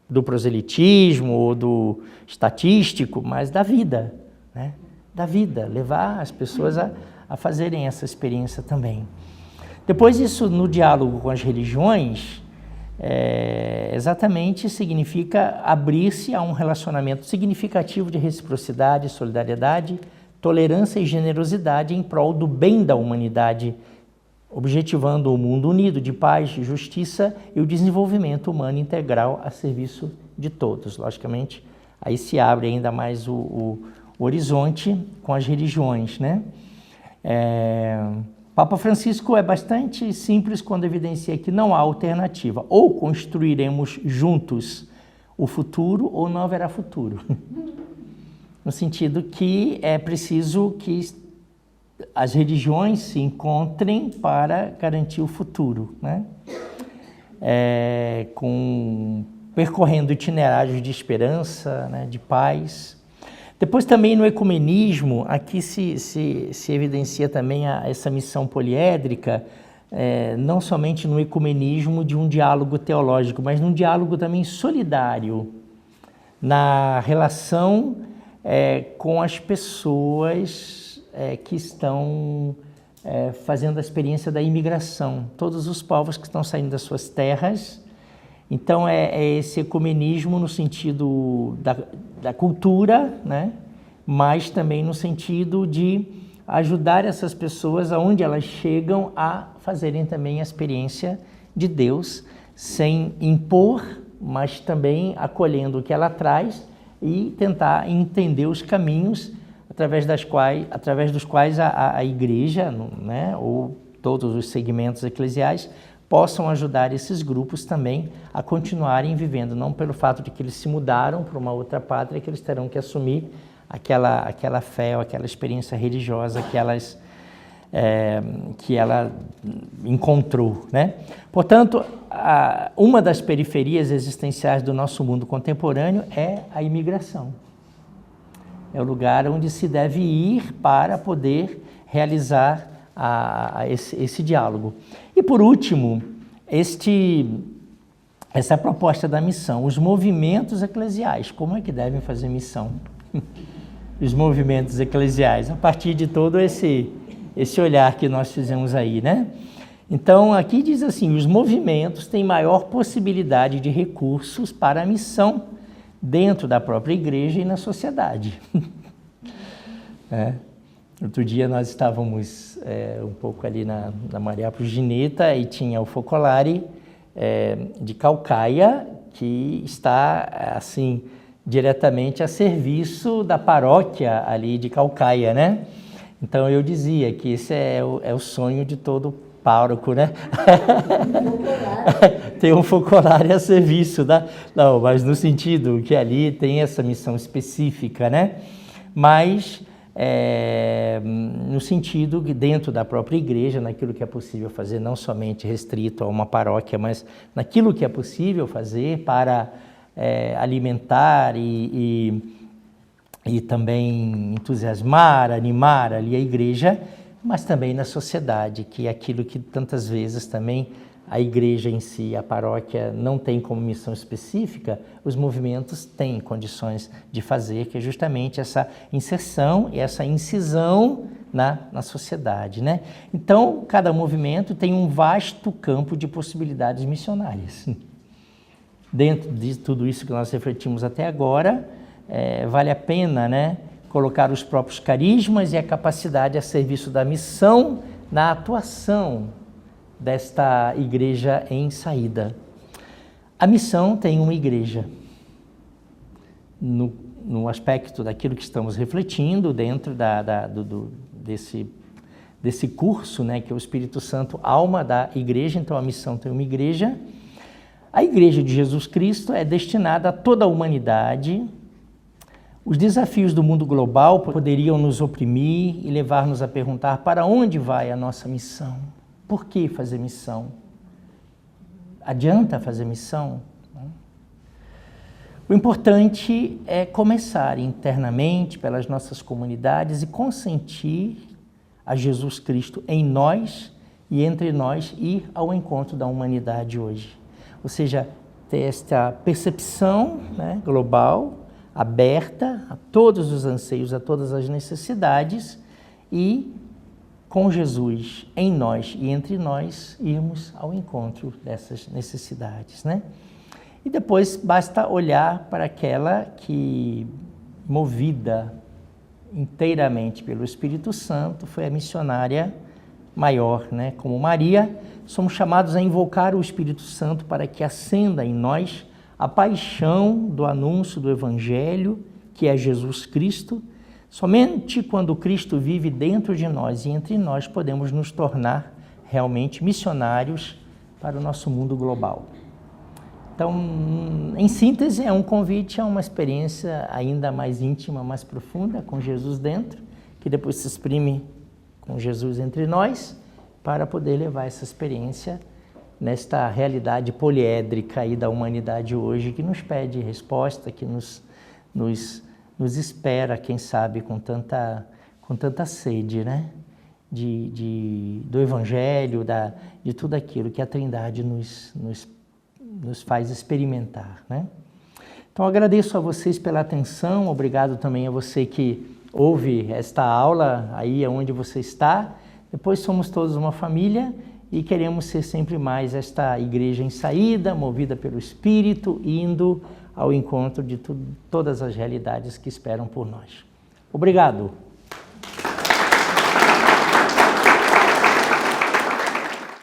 do proselitismo ou do estatístico, mas da vida, né? Da vida, levar as pessoas a fazerem essa experiência também. Depois isso, no diálogo com as religiões, exatamente significa abrir-se a um relacionamento significativo de reciprocidade, solidariedade, tolerância e generosidade em prol do bem da humanidade, objetivando o mundo unido de paz, justiça e o desenvolvimento humano integral a serviço de todos. Logicamente, aí se abre ainda mais o horizonte com as religiões, né? Papa Francisco é bastante simples quando evidencia que não há alternativa. Ou construiremos juntos o futuro ou não haverá futuro. No sentido que é preciso que as religiões se encontrem para garantir o futuro, né? Percorrendo itinerários de esperança, né, de paz. Depois também no ecumenismo, aqui se evidencia também essa missão poliédrica, não somente no ecumenismo de um diálogo teológico, mas num diálogo também solidário, na relação com as pessoas que estão fazendo a experiência da imigração, todos os povos que estão saindo das suas terras. Então, esse ecumenismo no sentido da cultura, né? Mas também no sentido de ajudar essas pessoas aonde elas chegam a fazerem também a experiência de Deus, sem impor, mas também acolhendo o que ela traz e tentar entender os caminhos através dos quais a igreja, né? Ou todos os segmentos eclesiais possam ajudar esses grupos também a continuarem vivendo, não pelo fato de que eles se mudaram para uma outra pátria, que eles terão que assumir aquela fé ou aquela experiência religiosa que ela encontrou, né? Portanto, uma das periferias existenciais do nosso mundo contemporâneo é a imigração. É o lugar onde se deve ir para poder realizar esse diálogo. E por último, essa proposta da missão, os movimentos eclesiais, como é que devem fazer missão? Os movimentos eclesiais, a partir de todo esse olhar que nós fizemos aí, né? Então, aqui diz assim, os movimentos têm maior possibilidade de recursos para a missão dentro da própria igreja e na sociedade. Outro dia nós estávamos um pouco ali na Maria Gineta e tinha o Focolare de Caucaia, que está assim diretamente a serviço da paróquia ali de Caucaia, né? Então eu dizia que esse é o sonho de todo pároco, né? Tem um Focolare a serviço não, mas no sentido que ali tem essa missão específica, né? Mas no sentido que dentro da própria igreja, naquilo que é possível fazer, não somente restrito a uma paróquia, mas naquilo que é possível fazer para alimentar e também entusiasmar, animar ali a igreja, mas também na sociedade, que é aquilo que tantas vezes também a igreja em si, a paróquia, não tem como missão específica, os movimentos têm condições de fazer, que é justamente essa inserção e essa incisão na sociedade, né? Então, cada movimento tem um vasto campo de possibilidades missionárias. Dentro de tudo isso que nós refletimos até agora, vale a pena, né, colocar os próprios carismas e a capacidade a serviço da missão na atuação desta igreja em saída. A missão tem uma igreja. No aspecto daquilo que estamos refletindo dentro desse curso, né, que é o Espírito Santo, alma da igreja, então a missão tem uma igreja. A igreja de Jesus Cristo é destinada a toda a humanidade. Os desafios do mundo global poderiam nos oprimir e levar-nos a perguntar para onde vai a nossa missão? Por que fazer missão? Adianta fazer missão? O importante é começar internamente pelas nossas comunidades e consentir a Jesus Cristo em nós e entre nós ir ao encontro da humanidade hoje. Ou seja, ter esta percepção, né, global, aberta a todos os anseios, a todas as necessidades e com Jesus em nós e entre nós, irmos ao encontro dessas necessidades, né? E depois basta olhar para aquela que, movida inteiramente pelo Espírito Santo, foi a missionária maior, né? Como Maria, somos chamados a invocar o Espírito Santo para que acenda em nós a paixão do anúncio do Evangelho, que é Jesus Cristo. Somente quando Cristo vive dentro de nós e entre nós podemos nos tornar realmente missionários para o nosso mundo global. Então, em síntese, é um convite a uma experiência ainda mais íntima, mais profunda, com Jesus dentro, que depois se exprime com Jesus entre nós, para poder levar essa experiência nesta realidade poliédrica aí da humanidade hoje, que nos pede resposta, que nos espera, quem sabe, com tanta sede, né? Do Evangelho, de tudo aquilo que a Trindade nos faz experimentar, né? Então, agradeço a vocês pela atenção, obrigado também a você que ouve esta aula aí onde você está. Depois somos todos uma família e queremos ser sempre mais esta igreja em saída, movida pelo Espírito, indo ao encontro de todas as realidades que esperam por nós. Obrigado!